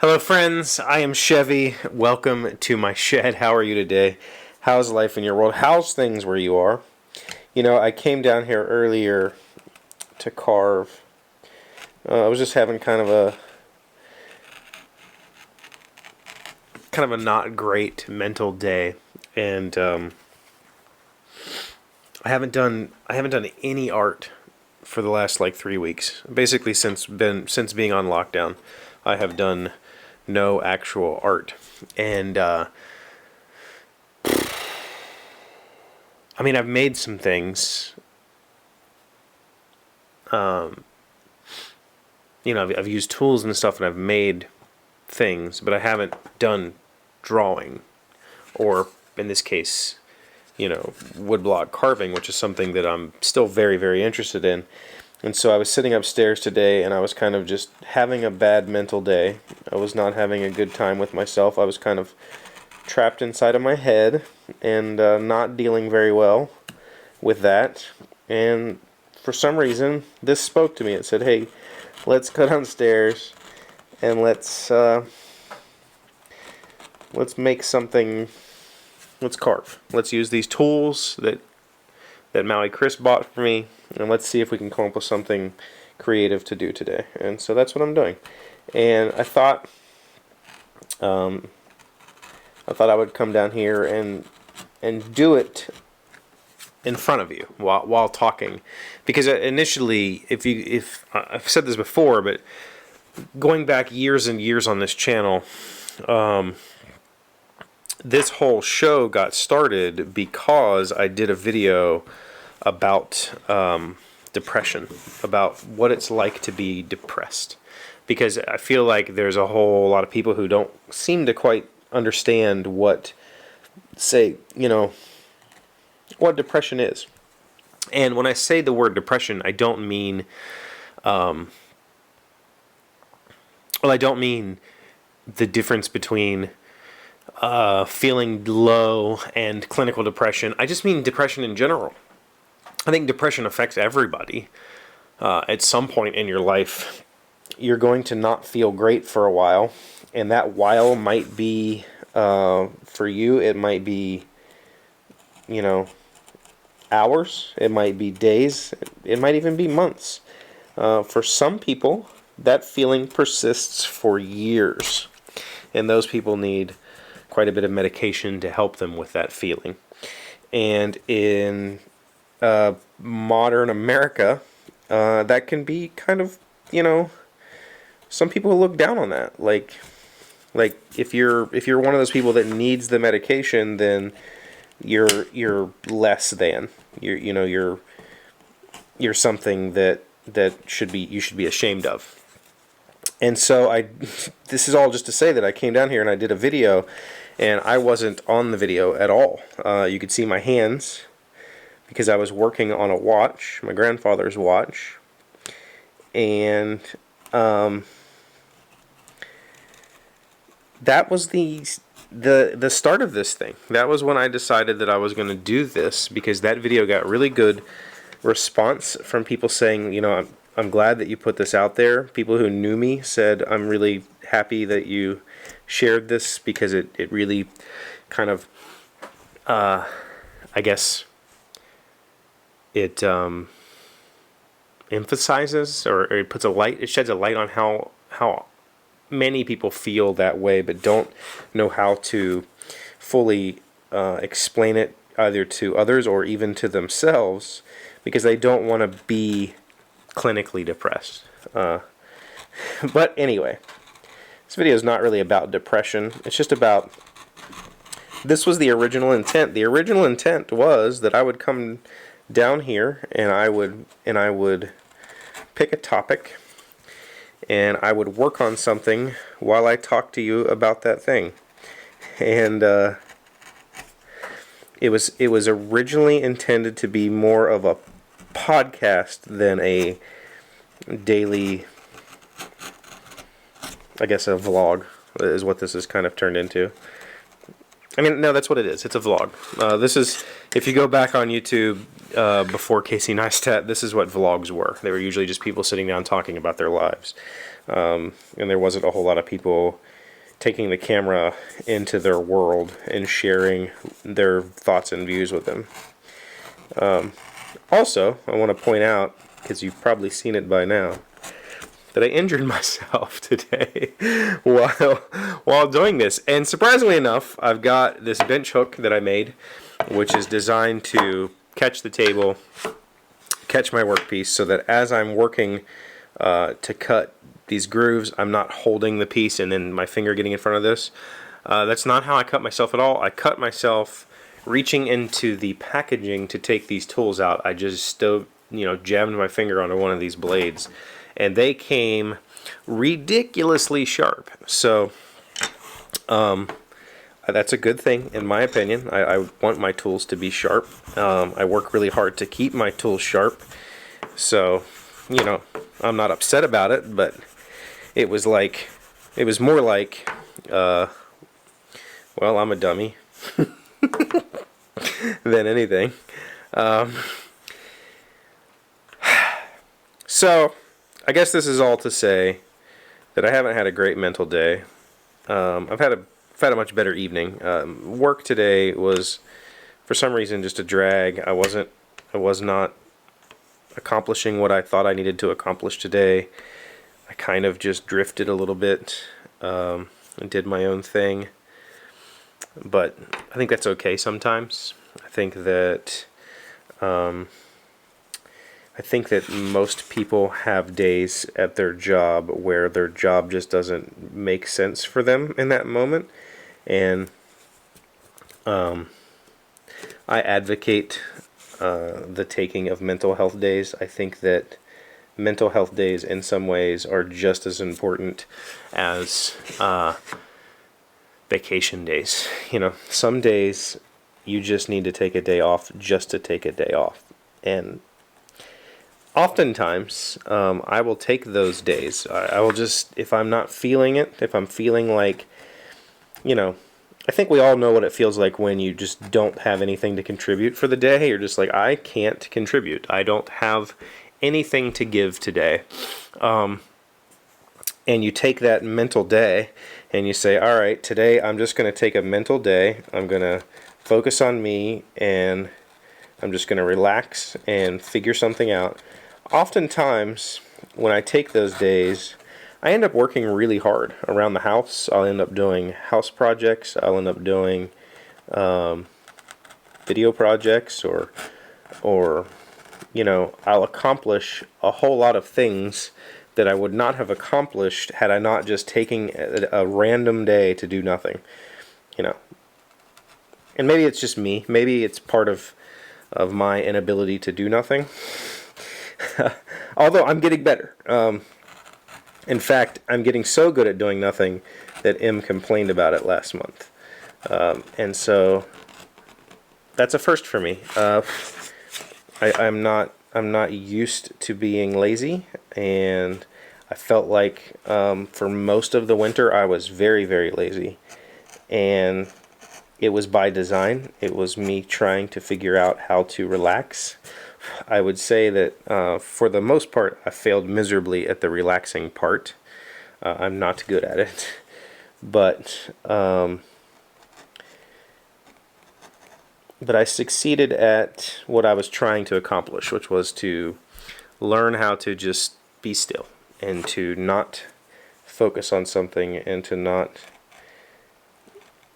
Hello friends, I am Chevee. Welcome to my shed. How are you today? How's life in your world? How's things where you are? You know, I came down here earlier to carve. I was just having kind of a not great mental day, and I haven't done any art for the last like 3 weeks. Basically since being on lockdown, I have done no actual art. And I mean, I've made some things. You know, I've used tools and stuff, and I've made things, but I haven't done drawing, or in this case, you know, woodblock carving, which is something that I'm still very, very interested in. And so I was sitting upstairs today, and I was kind of just having a bad mental day. I was not having a good time with myself. I was kind of trapped inside of my head and not dealing very well with that. And for some reason, this spoke to me. It said, hey, let's go downstairs and let's make something. Let's carve. Let's use these tools that Maui Chris bought for me, and let's see if we can come up with something creative to do today. And so that's what I'm doing. And I thought I would come down here and do it in front of you while talking, because initially, if I've said this before, but going back years and years on this channel, this whole show got started because I did a video about depression, about what it's like to be depressed. Because I feel like there's a whole lot of people who don't seem to quite understand what depression is. And when I say the word depression, I don't mean, I don't mean the difference between feeling low and clinical depression. I just mean depression in general. I think depression affects everybody. At some point in your life, you're going to not feel great for a while, and that while might be, for you, it might be, hours, it might be days, it might even be months. For some people, that feeling persists for years, and those people need quite a bit of medication to help them with that feeling. And in modern America, that can be kind of, some people look down on that. Like if you're one of those people that needs the medication, then you're less than. You're something that you should be ashamed of. And so this is all just to say that I came down here and I did a video, and I wasn't on the video at all. You could see my hands because I was working on a watch, my grandfather's watch, and that was the start of this thing. That was when I decided that I was going to do this, because that video got really good response from people saying, I'm glad that you put this out there. People who knew me said, I'm really happy that you shared this, because it really kind of, I guess, it emphasizes, or it puts it sheds a light on how many people feel that way, but don't know how to fully explain it either to others or even to themselves, because they don't want to be clinically depressed. But anyway, this video is not really about depression. It's just about, this was the original intent. The original intent was that I would come down here and I would pick a topic and I would work on something while I talk to you about that thing. And it was originally intended to be more of a podcast than a daily, I guess, a vlog is what this has kind of turned into. I mean, no, that's what it is. It's a vlog. This is, if you go back on YouTube before Casey Neistat, this is what vlogs were. They were usually just people sitting down talking about their lives. And there wasn't a whole lot of people taking the camera into their world and sharing their thoughts and views with them. Also, I want to point out, because you've probably seen it by now, that I injured myself today while doing this. And surprisingly enough, I've got this bench hook that I made, which is designed to catch the table, catch my workpiece, so that as I'm working to cut these grooves, I'm not holding the piece and then my finger getting in front of this. That's not how I cut myself at all. I cut myself reaching into the packaging to take these tools out. I just jammed my finger onto one of these blades, and they came ridiculously sharp. So that's a good thing in my opinion. I want my tools to be sharp. I work really hard to keep my tools sharp, so I'm not upset about it, but it was more like well, I'm a dummy than anything. So I guess this is all to say that I haven't had a great mental day. I've had a much better evening. Work today was, for some reason, just a drag. I was not accomplishing what I thought I needed to accomplish today. I kind of just drifted a little bit and did my own thing. But I think that's okay sometimes. I think that most people have days at their job where their job just doesn't make sense for them in that moment, and I advocate the taking of mental health days. I think that mental health days in some ways are just as important as vacation days. Some days you just need to take a day off just to take a day off, and oftentimes I will take those days. I will just, if I'm not feeling it, if I'm feeling like, I think we all know what it feels like when you just don't have anything to contribute for the day. You're just like, I can't contribute. I don't have anything to give today. And you take that mental day and you say, all right, today I'm just going to take a mental day. I'm going to focus on me, and I'm just going to relax and figure something out. Oftentimes, when I take those days, I end up working really hard around the house. I'll end up doing house projects. I'll end up doing video projects, or I'll accomplish a whole lot of things that I would not have accomplished had I not just taken a random day to do nothing. And maybe it's just me. Maybe it's part of my inability to do nothing. Although I'm getting better. In fact, I'm getting so good at doing nothing that M complained about it last month. And so that's a first for me. I'm not used to being lazy, and I felt like for most of the winter I was very, very lazy. And it was by design. It was me trying to figure out how to relax. I would say that for the most part I failed miserably at the relaxing part. I'm not good at it. But I succeeded at what I was trying to accomplish, which was to learn how to just be still and to not focus on something and to not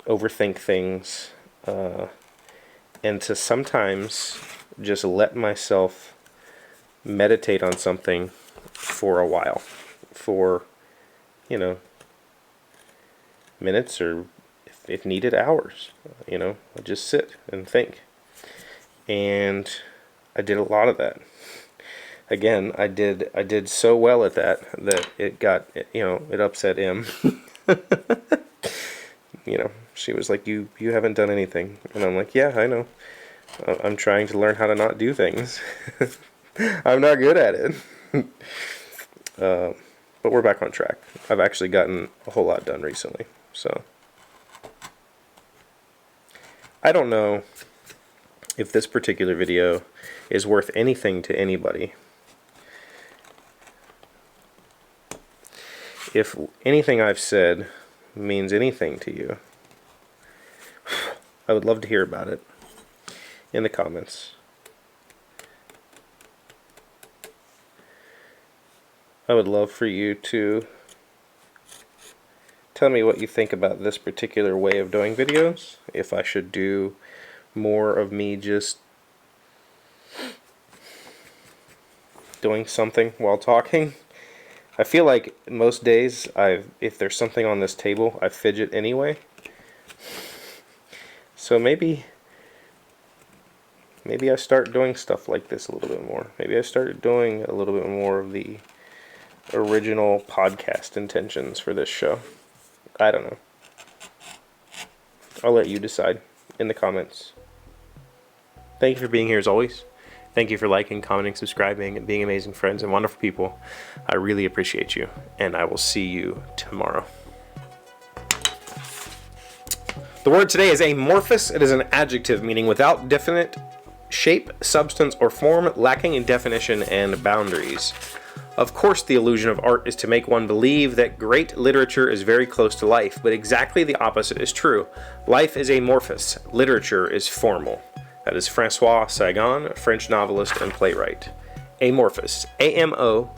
overthink things, and to sometimes just let myself meditate on something for a while, for minutes, or if needed, hours. I just sit and think, and I did a lot of that. Again, I did so well at that it got, it upset M. She was like, you haven't done anything. And I'm like, yeah, I know. I'm trying to learn how to not do things. I'm not good at it. But we're back on track. I've actually gotten a whole lot done recently. So I don't know if this particular video is worth anything to anybody. If anything I've said means anything to you, I would love to hear about it in the comments. I would love for you to tell me what you think about this particular way of doing videos. If I should do more of me just doing something while talking. I feel like most days, if there's something on this table, I fidget anyway. So maybe I start doing stuff like this a little bit more. Maybe I start doing a little bit more of the original podcast intentions for this show. I don't know. I'll let you decide in the comments. Thank you for being here as always. Thank you for liking, commenting, subscribing, and being amazing friends and wonderful people. I really appreciate you, and I will see you tomorrow. The word today is amorphous. It is an adjective meaning without definite shape, substance, or form, lacking in definition and boundaries. Of course, the illusion of art is to make one believe that great literature is very close to life, but exactly the opposite is true. Life is amorphous. Literature is formal. That is Francois Sagan, French novelist and playwright. Amorphous. A-M-O-R-P-H-O-U-S.